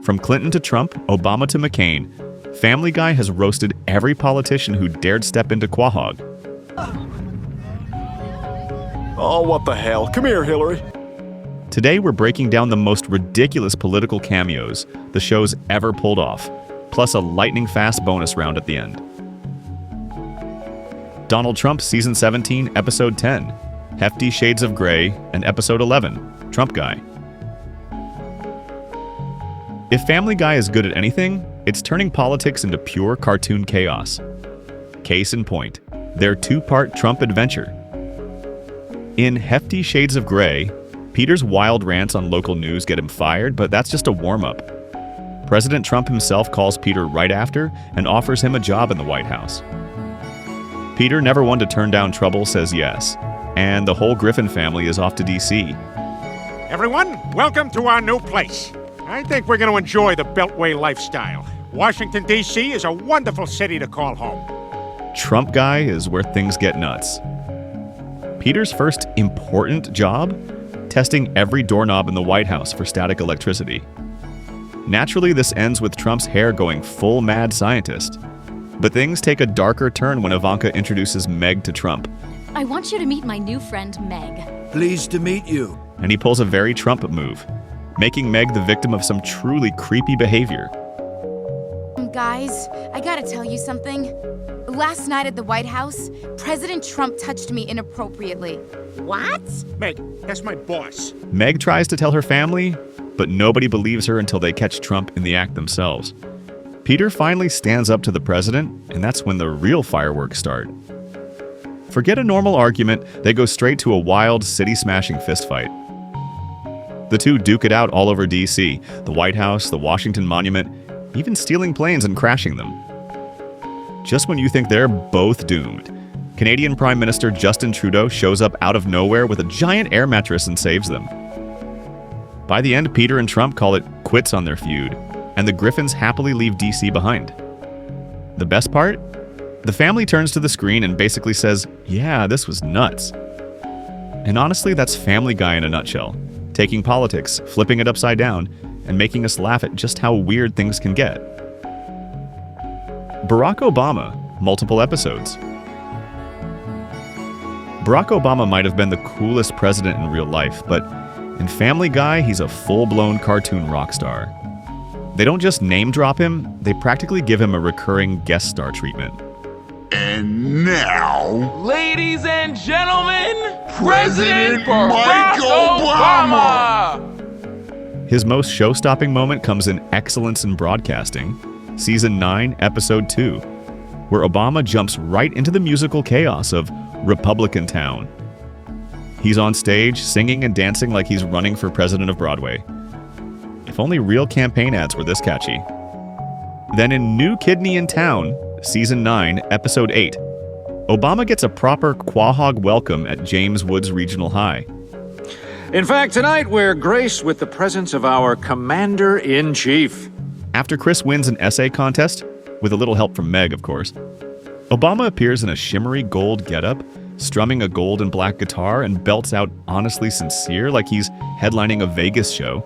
From Clinton to Trump, Obama to McCain, Family Guy has roasted every politician who dared step into Quahog. Oh, what the hell? Come here, Hillary. Today we're breaking down the most ridiculous political cameos the show's ever pulled off, plus a lightning-fast bonus round at the end. Donald Trump Season 17, Episode 10, Hefty Shades of Grey, and Episode 11, Trump Guy. If Family Guy is good at anything, it's turning politics into pure cartoon chaos. Case in point, their two-part Trump adventure. In Hefty Shades of Grey, Peter's wild rants on local news get him fired, but that's just a warm-up. President Trump himself calls Peter right after and offers him a job in the White House. Peter, never one to turn down trouble, says yes, and the whole Griffin family is off to D.C. Everyone, welcome to our new place. I think we're going to enjoy the Beltway lifestyle. Washington, D.C. is a wonderful city to call home. Trump Guy is where things get nuts. Peter's first important job? Testing every doorknob in the White House for static electricity. Naturally, this ends with Trump's hair going full mad scientist. But things take a darker turn when Ivanka introduces Meg to Trump. I want you to meet my new friend, Meg. Pleased to meet you. And he pulls a very Trump move, making Meg the victim of some truly creepy behavior. Guys, I gotta tell you something. Last night at the White House, President Trump touched me inappropriately. What? Meg, that's my boss. Meg tries to tell her family, but nobody believes her until they catch Trump in the act themselves. Peter finally stands up to the president, and that's when the real fireworks start. Forget a normal argument, they go straight to a wild, city-smashing fistfight. The two duke it out all over D.C., the White House, the Washington Monument, even stealing planes and crashing them. Just when you think they're both doomed, Canadian Prime Minister Justin Trudeau shows up out of nowhere with a giant air mattress and saves them. By the end, Peter and Trump call it quits on their feud, and the Griffins happily leave D.C. behind. The best part? The family turns to the screen and basically says, yeah, this was nuts. And honestly, that's Family Guy in a nutshell, taking politics, flipping it upside down, and making us laugh at just how weird things can get. Barack Obama, multiple episodes. Barack Obama might have been the coolest president in real life, but in Family Guy, he's a full-blown cartoon rock star. They don't just name drop him, they practically give him a recurring guest star treatment. And now, ladies and gentlemen, President Barack Obama! His most show-stopping moment comes in Excellence in Broadcasting, Season 9, Episode 2, where Obama jumps right into the musical chaos of Republican Town. He's on stage, singing and dancing like he's running for president of Broadway. If only real campaign ads were this catchy. Then in New Kidney in Town, Season 9, Episode 8, Obama gets a proper Quahog welcome at James Woods Regional High. In fact, tonight we're graced with the presence of our Commander-in-Chief. After Chris wins an essay contest, with a little help from Meg, of course, Obama appears in a shimmery gold getup, strumming a gold and black guitar and belts out Honestly Sincere like he's headlining a Vegas show.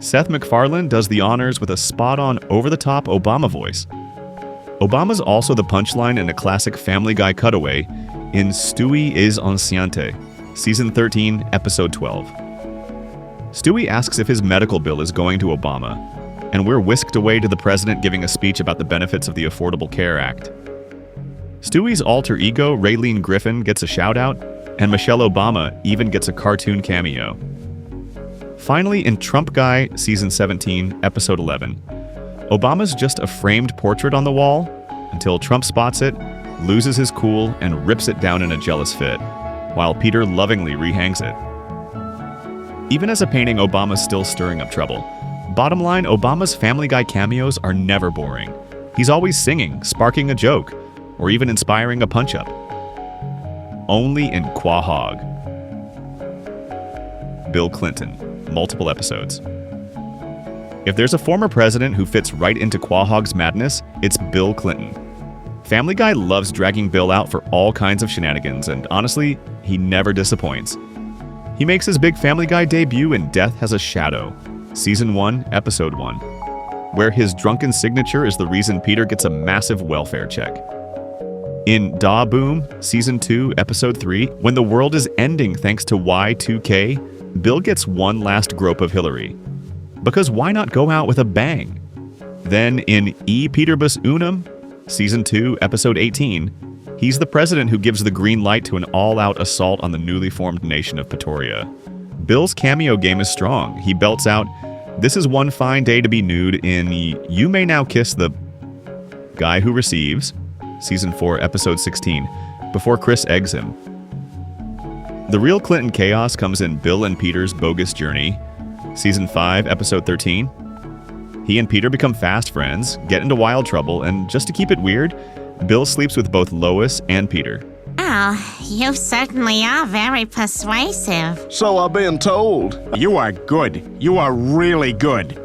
Seth MacFarlane does the honors with a spot-on, over-the-top Obama voice. Obama's also the punchline in a classic Family Guy cutaway in Stewie is Anciente, Season 13, Episode 12. Stewie asks if his medical bill is going to Obama, and we're whisked away to the president giving a speech about the benefits of the Affordable Care Act. Stewie's alter ego, Raylene Griffin, gets a shout-out, and Michelle Obama even gets a cartoon cameo. Finally, in Trump Guy, Season 17, Episode 11, Obama's just a framed portrait on the wall until Trump spots it, loses his cool, and rips it down in a jealous fit, while Peter lovingly rehangs it. Even as a painting, Obama's still stirring up trouble. Bottom line, Obama's Family Guy cameos are never boring. He's always singing, sparking a joke, or even inspiring a punch-up. Only in Quahog. Bill Clinton, multiple episodes. If there's a former president who fits right into Quahog's madness, it's Bill Clinton. Family Guy loves dragging Bill out for all kinds of shenanigans, and honestly, he never disappoints. He makes his big Family Guy debut in Death Has a Shadow, Season 1, Episode 1, where his drunken signature is the reason Peter gets a massive welfare check. In Da Boom, Season 2, Episode 3, when the world is ending thanks to Y2K, Bill gets one last grope of Hillary. Because why not go out with a bang? Then in E Peterbus Unum, Season 2, Episode 18, he's the president who gives the green light to an all-out assault on the newly formed nation of Pretoria. Bill's cameo game is strong. He belts out, "This is one fine day to be nude" in You May Now Kiss the Guy Who Receives, Season 4, Episode 16, before Chris eggs him. The real Clinton chaos comes in Bill and Peter's Bogus Journey, Season 5, Episode 13. He and Peter become fast friends, get into wild trouble, and just to keep it weird, Bill sleeps with both Lois and Peter. Oh, you certainly are very persuasive. So I've been told. You are good. You are really good.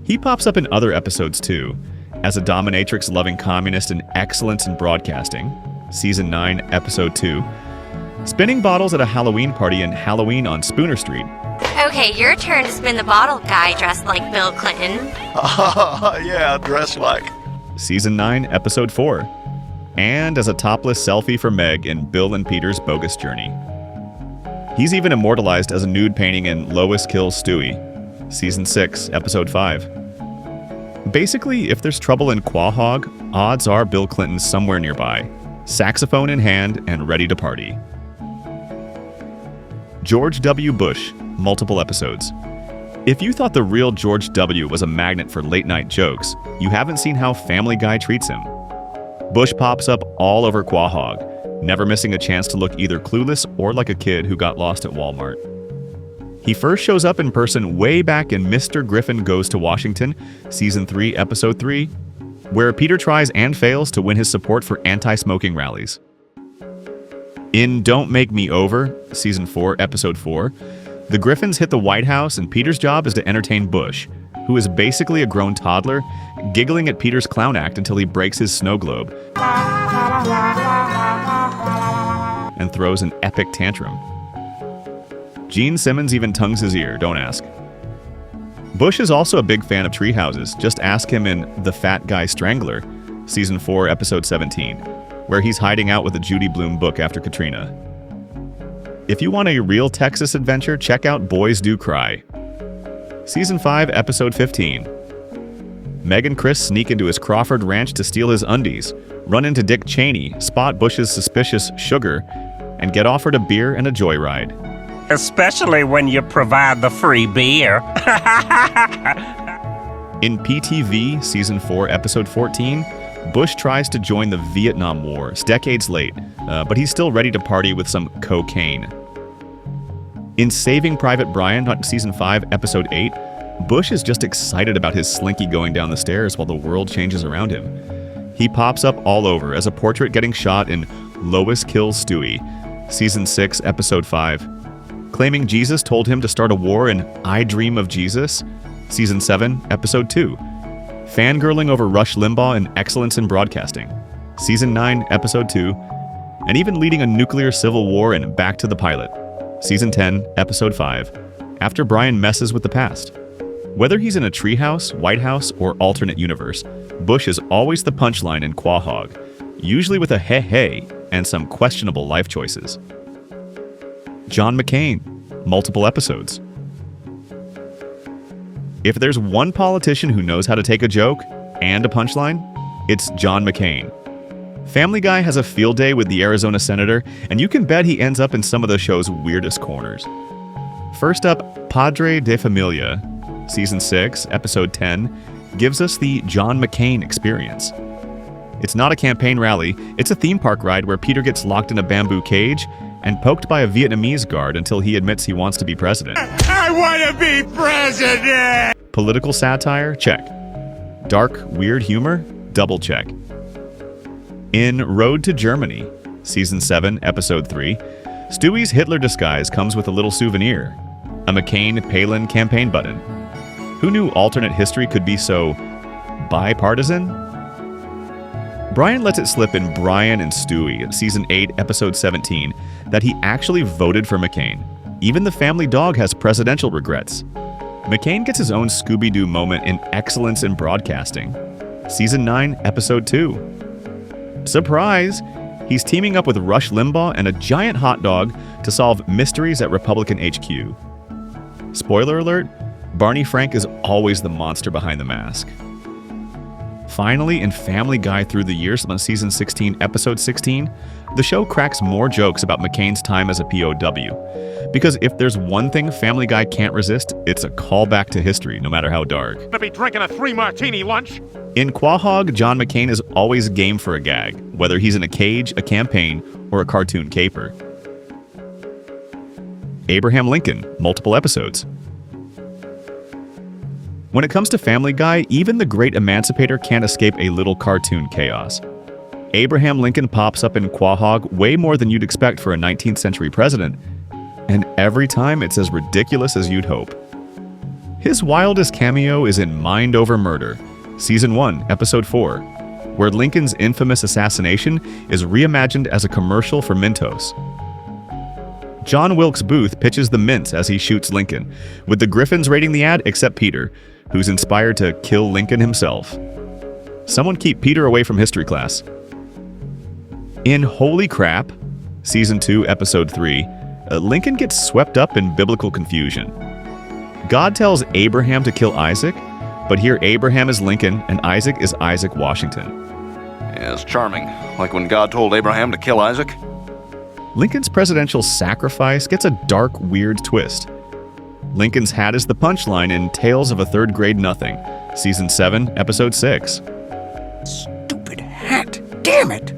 He pops up in other episodes too, as a dominatrix-loving communist and excellence in broadcasting, Season 9, Episode 2, spinning bottles at a Halloween party in Halloween on Spooner Street. Okay, your turn to spin the bottle, guy dressed like Bill Clinton. Yeah, dressed like. Season 9, Episode 4, and as a topless selfie for Meg in Bill and Peter's Bogus Journey. He's even immortalized as a nude painting in Lois Kills Stewie, Season 6, Episode 5. Basically, if there's trouble in Quahog, odds are Bill Clinton's somewhere nearby, saxophone in hand and ready to party. George W. Bush, multiple episodes. If you thought the real George W. was a magnet for late-night jokes, you haven't seen how Family Guy treats him. Bush pops up all over Quahog, never missing a chance to look either clueless or like a kid who got lost at Walmart. He first shows up in person way back in Mr. Griffin Goes to Washington, Season 3, Episode 3, where Peter tries and fails to win his support for anti-smoking rallies. In Don't Make Me Over, Season 4, Episode 4, the Griffins hit the White House and Peter's job is to entertain Bush, who is basically a grown toddler, giggling at Peter's clown act until he breaks his snow globe and throws an epic tantrum. Gene Simmons even tongues his ear, don't ask. Bush is also a big fan of tree houses. Just ask him in The Fat Guy Strangler, Season 4, Episode 17, where he's hiding out with a Judy Blume book after Katrina. If you want a real Texas adventure, check out Boys Do Cry. Season 5, Episode 15. Meg and Chris sneak into his Crawford ranch to steal his undies, run into Dick Cheney, spot Bush's suspicious sugar, and get offered a beer and a joyride. Especially when you provide the free beer. In PTV, Season 4, Episode 14, Bush tries to join the Vietnam War. It's decades late, but he's still ready to party with some cocaine. In Saving Private Brian, Season 5, Episode 8, Bush is just excited about his slinky going down the stairs while the world changes around him. He pops up all over as a portrait getting shot in Lois Kills Stewie, Season 6, Episode 5, claiming Jesus told him to start a war in I Dream of Jesus, Season 7, Episode 2, fangirling over Rush Limbaugh and excellence in broadcasting, Season 9, Episode 2, and even leading a nuclear civil war in Back to the Pilot, Season 10, Episode 5, after Brian messes with the past. Whether he's in a treehouse, White House, or alternate universe, Bush is always the punchline in Quahog, usually with a hey and some questionable life choices. John McCain, multiple episodes. If there's one politician who knows how to take a joke and a punchline, it's John McCain. Family Guy has a field day with the Arizona senator, and you can bet he ends up in some of the show's weirdest corners. First up, Padre de Familia, Season 6, Episode 10, gives us the John McCain experience. It's not a campaign rally, it's a theme park ride where Peter gets locked in a bamboo cage and poked by a Vietnamese guard until he admits he wants to be president. I want to be president! Political satire? Check. Dark, weird humor? Double check. In Road to Germany, Season 7, Episode 3, Stewie's Hitler disguise comes with a little souvenir, a McCain-Palin campaign button. Who knew alternate history could be so bipartisan? Brian lets it slip in Brian and Stewie, Season 8, Episode 17, that he actually voted for McCain. Even the family dog has presidential regrets. McCain gets his own Scooby-Doo moment in Excellence in Broadcasting. Season 9, Episode 2. Surprise! He's teaming up with Rush Limbaugh and a giant hot dog to solve mysteries at Republican HQ. Spoiler alert, Barney Frank is always the monster behind the mask. Finally, in Family Guy Through the Years on Season 16, Episode 16, the show cracks more jokes about McCain's time as a POW. Because if there's one thing Family Guy can't resist, it's a callback to history, no matter how dark. Gonna be drinking a 3-martini lunch. In Quahog, John McCain is always game for a gag, whether he's in a cage, a campaign, or a cartoon caper. Abraham Lincoln, multiple episodes. When it comes to Family Guy, even the great emancipator can't escape a little cartoon chaos. Abraham Lincoln pops up in Quahog way more than you'd expect for a 19th century president, and every time it's as ridiculous as you'd hope. His wildest cameo is in Mind Over Murder, Season 1, Episode 4, where Lincoln's infamous assassination is reimagined as a commercial for Mentos. John Wilkes Booth pitches the mints as he shoots Lincoln, with the Griffins rating the ad except Peter, who's inspired to kill Lincoln himself. Someone keep Peter away from history class. In Holy Crap, Season 2, Episode 3, Lincoln gets swept up in biblical confusion. God tells Abraham to kill Isaac, but here Abraham is Lincoln and Isaac is Isaac Washington. Yeah, it's charming. Like when God told Abraham to kill Isaac. Lincoln's presidential sacrifice gets a dark, weird twist. Lincoln's hat is the punchline in Tales of a Third Grade Nothing, Season 7, Episode 6. Stupid hat! Damn it!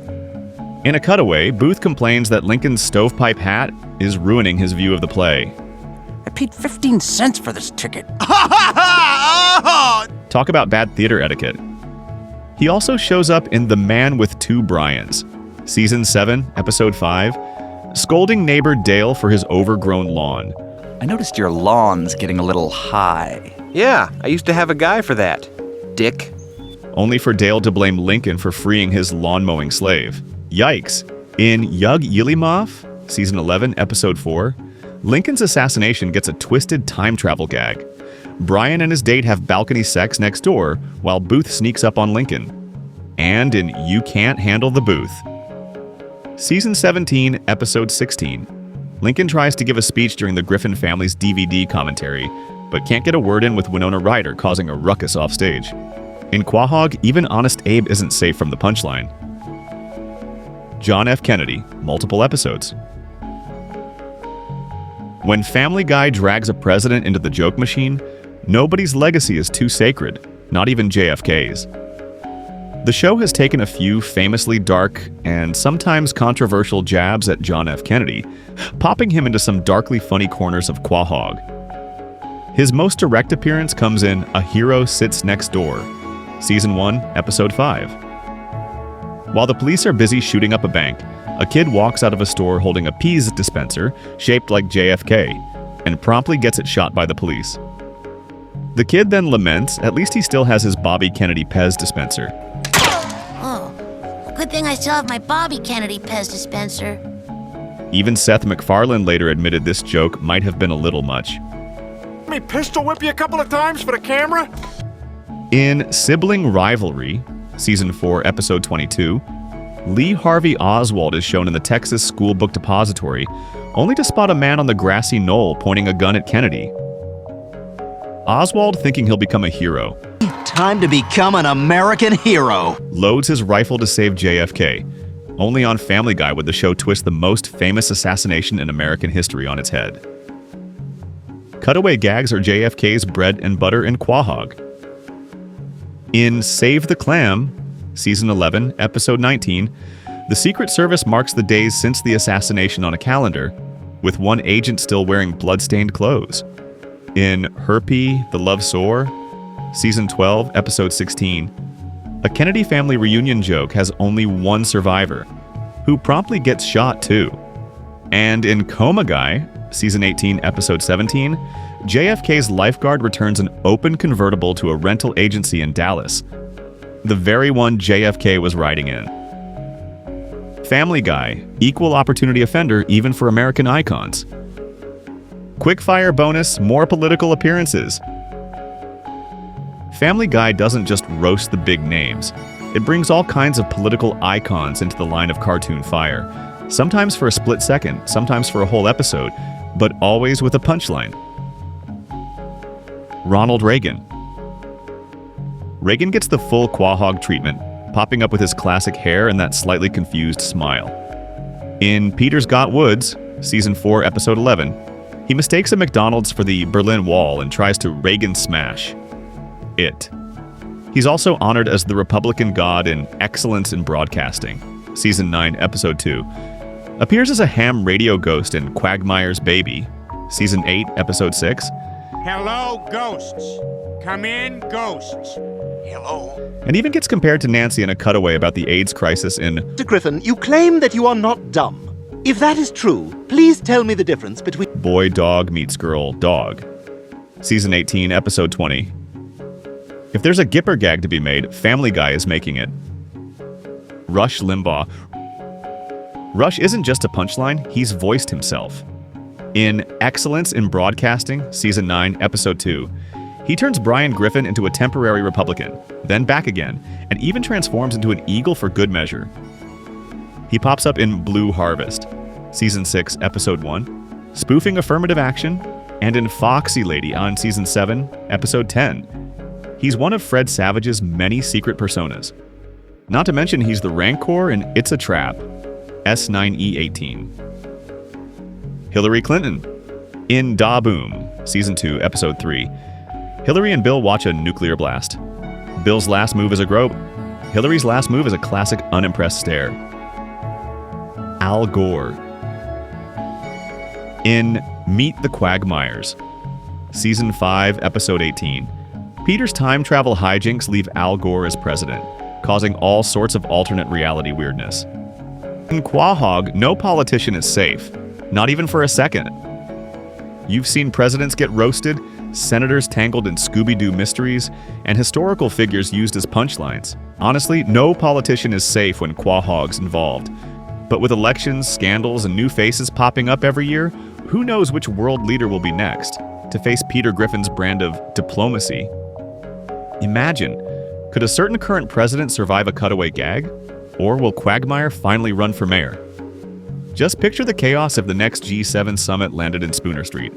In a cutaway, Booth complains that Lincoln's stovepipe hat is ruining his view of the play. I paid 15 cents for this ticket. Talk about bad theater etiquette. He also shows up in The Man with Two Brians, Season 7, Episode 5, scolding neighbor Dale for his overgrown lawn. I noticed your lawn's getting a little high. Yeah, I used to have a guy for that. Dick. Only for Dale to blame Lincoln for freeing his lawn-mowing slave. Yikes. In Yug Yillimov, Season 11, Episode 4, Lincoln's assassination gets a twisted time travel gag. Brian and his date have balcony sex next door, while Booth sneaks up on Lincoln. And in You Can't Handle the Booth, Season 17, Episode 16, Lincoln tries to give a speech during the Griffin family's DVD commentary, but can't get a word in with Winona Ryder causing a ruckus offstage. In Quahog, even Honest Abe isn't safe from the punchline. John F. Kennedy, multiple episodes. When Family Guy drags a president into the joke machine, nobody's legacy is too sacred, not even JFK's. The show has taken a few famously dark and sometimes controversial jabs at John F. Kennedy, popping him into some darkly funny corners of Quahog. His most direct appearance comes in A Hero Sits Next Door, Season 1, Episode 5. While the police are busy shooting up a bank, a kid walks out of a store holding a peas dispenser shaped like JFK, and promptly gets it shot by the police. The kid then laments at least he still has his Bobby Kennedy Pez dispenser. Oh, good thing I still have my Bobby Kennedy Pez dispenser. Even Seth MacFarlane later admitted this joke might have been a little much. Let me pistol whip you a couple of times for the camera? In Sibling Rivalry, Season 4, Episode 22, Lee Harvey Oswald is shown in the Texas School Book Depository, only to spot a man on the grassy knoll pointing a gun at Kennedy. Oswald, thinking he'll become a hero, Time to become an American hero. loads his rifle to save JFK. Only on Family Guy would the show twist the most famous assassination in American history on its head. Cutaway gags are JFK's bread and butter in Quahog. In Save the Clam, Season 11, Episode 19, the Secret Service marks the days since the assassination on a calendar, with one agent still wearing blood-stained clothes. In Herpy, The Love Sore, Season 12, Episode 16, a Kennedy family reunion joke has only one survivor, who promptly gets shot too. And in Coma Guy, Season 18, Episode 17, JFK's lifeguard returns an open convertible to a rental agency in Dallas, the very one JFK was riding in. Family Guy, equal opportunity offender even for American icons. Quickfire bonus, more political appearances. Family Guy doesn't just roast the big names. It brings all kinds of political icons into the line of cartoon fire. Sometimes for a split second, sometimes for a whole episode, but always with a punchline. Ronald Reagan. Reagan gets the full Quahog treatment, popping up with his classic hair and that slightly confused smile. In Peter's Got Woods, Season 4, Episode 11, he mistakes a McDonald's for the Berlin Wall and tries to Reagan smash it. He's also honored as the Republican god in Excellence in Broadcasting, Season 9, Episode 2. Appears as a ham radio ghost in Quagmire's Baby, Season 8, Episode 6. Hello, ghosts. Come in, ghosts. Hello. And even gets compared to Nancy in a cutaway about the AIDS crisis in Mr. Griffin, you claim that you are not dumb. If that is true, please tell me the difference between Boy Dog Meets Girl Dog, Season 18, Episode 20. If there's a Gipper gag to be made, Family Guy is making it. Rush Limbaugh. Rush isn't just a punchline, he's voiced himself. In Excellence in Broadcasting, Season 9, Episode 2, he turns Brian Griffin into a temporary Republican, then back again, and even transforms into an eagle for good measure. He pops up in Blue Harvest, Season 6, Episode 1, spoofing affirmative action, and in Foxy Lady on Season 7, Episode 10. He's one of Fred Savage's many secret personas. Not to mention he's the Rancor in It's a Trap, S9E18. Hillary Clinton. In Da Boom, Season 2, Episode 3. Hillary and Bill watch a nuclear blast. Bill's last move is a grope. Hillary's last move is a classic unimpressed stare. Al Gore. In Meet the Quagmires, Season 5, Episode 18. Peter's time travel hijinks leave Al Gore as president, causing all sorts of alternate reality weirdness. In Quahog, no politician is safe, not even for a second. You've seen presidents get roasted, senators tangled in Scooby-Doo mysteries, and historical figures used as punchlines. Honestly, no politician is safe when Quahog's involved. But with elections, scandals, and new faces popping up every year, who knows which world leader will be next to face Peter Griffin's brand of diplomacy? Imagine, could a certain current president survive a cutaway gag? Or will Quagmire finally run for mayor? Just picture the chaos if the next G7 summit landed in Spooner Street.